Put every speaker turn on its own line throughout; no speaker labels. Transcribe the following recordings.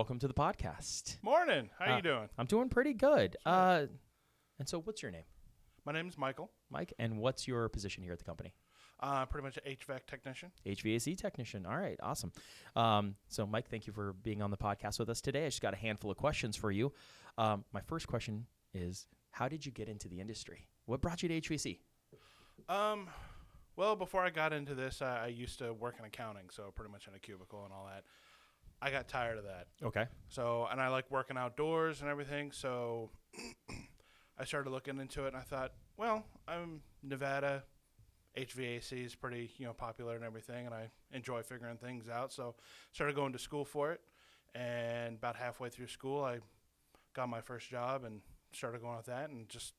welcome to the podcast.
Morning. How you doing?
I'm doing pretty good. And so what's your name?
My name is Michael.
Mike, and what's your position here at the company?
Pretty much an HVAC technician.
HVAC technician. All right, awesome. So, Mike, thank you for being on the podcast with us today. I just got a handful of questions for you. My first question is, how did you get into the industry? What brought you to HVAC?
Well, before I got into this, I used to work in accounting, so pretty much in a cubicle and all that. I got tired of that.
Okay.
So, and I like working outdoors and everything, so I started looking into it, and I thought, well, I'm Nevada. HVAC is pretty, popular and everything, and I enjoy figuring things out. So started going to school for it, and about halfway through school, I got my first job and started going with that, and just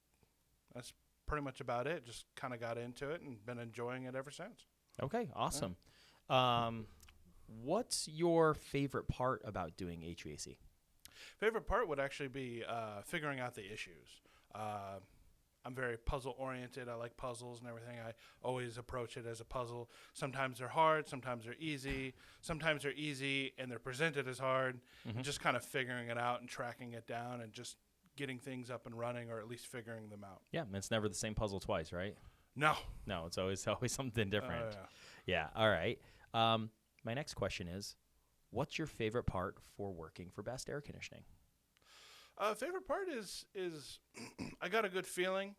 that's pretty much about it. Just kind of got into it and been enjoying it ever since.
Okay, awesome. Yeah. What's your favorite part about doing HVAC?
Favorite part would actually be figuring out the issues. I'm very puzzle-oriented. I like puzzles and everything. I always approach it as a puzzle. Sometimes they're hard. Sometimes they're easy. Sometimes they're easy and they're presented as hard. And just kind of figuring it out and tracking it down and just getting things up and running, or at least figuring them out.
Yeah, it's never the same puzzle twice, right?
No.
No, it's always something different.
Yeah.
All right. My next question is, what's your favorite part for working for Best Air Conditioning?
Favorite part is I got a good feeling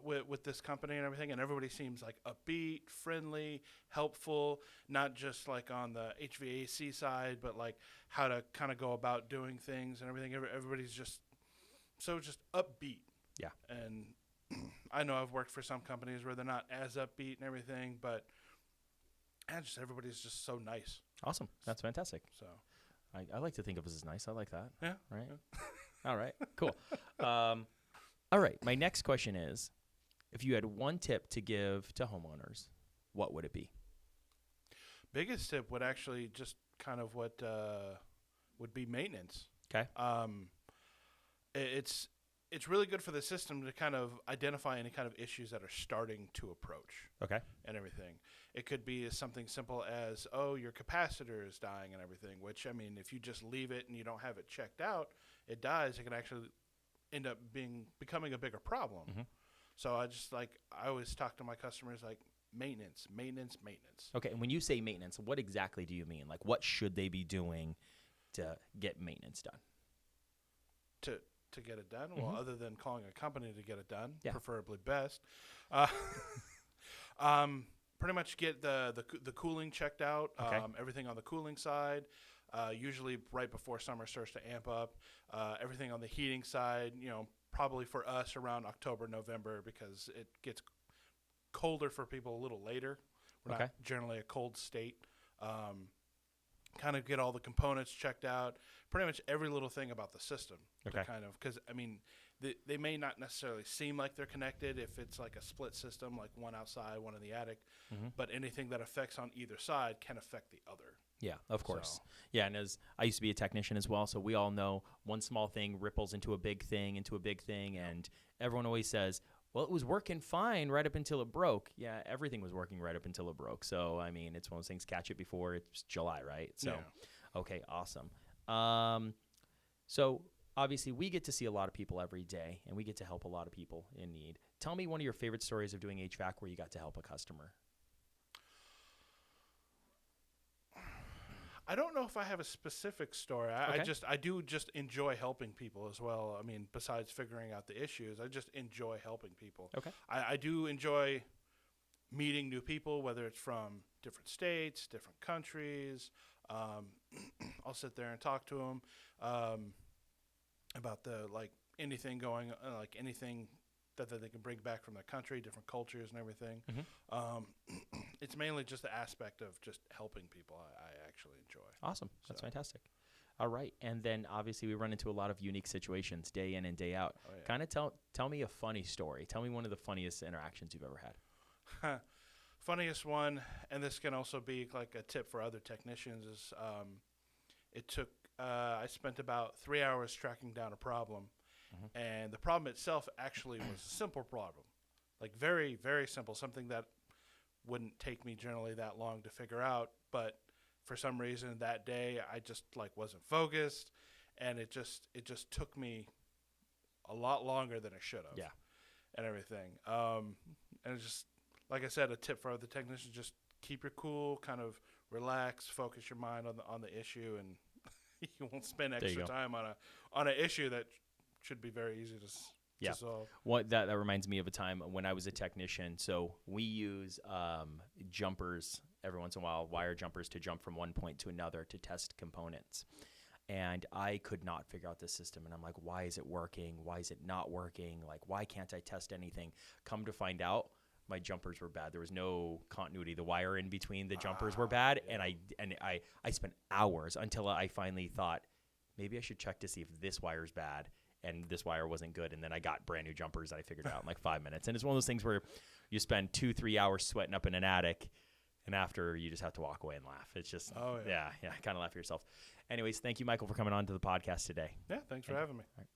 with this company and everything, and everybody seems like upbeat, friendly, helpful, not just like on the HVAC side, but like how to kind of go about doing things and everything. Everybody's just upbeat.
Yeah.
And I know I've worked for some companies where they're not as upbeat and everything, but everybody's just so nice.
Awesome. That's fantastic.
So
I like to think of us as nice. I like that.
yeah.
Right. Yeah. All right. Cool. All right. My next question is, if you had one tip to give to homeowners, what would it be?
Biggest tip would actually just kind of what would be maintenance.
Okay.
It's really good for the system to kind of identify any kind of issues that are starting to approach.
Okay.
And everything. It could be something simple as, your capacitor is dying and everything, which, I mean, if you just leave it and you don't have it checked out, it dies. It can actually end up becoming a bigger problem. Mm-hmm. So I always talk to my customers like maintenance.
Okay. And when you say maintenance, what exactly do you mean? Like, what should they be doing to get maintenance done?
To get it done?
Mm-hmm.
Well, other than calling a company to get it done, preferably best. Pretty much get the cooling checked out,
okay.
Everything on the cooling side, usually right before summer starts to amp up. Everything on the heating side, probably for us around October, November, because it gets colder for people a little later. We're not generally a cold state. Kind of get all the components checked out, pretty much every little thing about the system.
Okay.
Because, I mean, they may not necessarily seem like they're connected if it's like a split system, like one outside, one in the attic, but anything that affects on either side can affect the other.
Yeah, of course. Yeah, and as I used to be a technician as well, so we all know one small thing ripples into a big thing, and everyone always says, well, it was working fine right up until it broke. Yeah, everything was working right up until it broke. So, I mean, it's one of those things, catch it before it's July, right? So, Okay, awesome. So, obviously, we get to see a lot of people every day, and we get to help a lot of people in need. Tell me one of your favorite stories of doing HVAC where you got to help a customer.
I don't know if I have a specific story. I do enjoy helping people as well. I mean, besides figuring out the issues, I just enjoy helping people.
Okay.
I do enjoy meeting new people, whether it's from different states, different countries. I'll sit there and talk to them about anything going, anything that they can bring back from their country, different cultures and everything. It's mainly just the aspect of just helping people I actually enjoy.
Awesome. That's fantastic. All right. And then obviously we run into a lot of unique situations day in and day out.
Oh, yeah.
Kind of tell me a funny story. Tell me one of the funniest interactions you've ever had.
Funniest one, and this can also be like a tip for other technicians, is I spent about 3 hours tracking down a problem. And the problem itself actually was a simple problem, like very, very simple, something that wouldn't take me generally that long to figure out. But for some reason that day I just like wasn't focused, and it just took me a lot longer than it should have.
Yeah.
And everything. And it's just, like I said, a tip for the technicians: just keep your cool, kind of relax, focus your mind on the issue, and you won't spend extra time on an issue that should be very easy to solve.
That reminds me of a time when I was a technician. So we use jumpers every once in a while, wire jumpers, to jump from one point to another to test components. And I could not figure out the system. And I'm like, why is it working? Why is it not working? Like, why can't I test anything? Come to find out, my jumpers were bad. There was no continuity. The wire in between the jumpers were bad. Yeah. And I spent hours until I finally thought, maybe I should check to see if this wire's bad. And this wire wasn't good. And then I got brand new jumpers that I figured out in like 5 minutes. And it's one of those things where you spend 2-3 hours sweating up in an attic, and after you just have to walk away and laugh. It's just, kind of laugh at yourself. Anyways, thank you, Michael, for coming on to the podcast today.
Yeah, thanks for having me.
All right.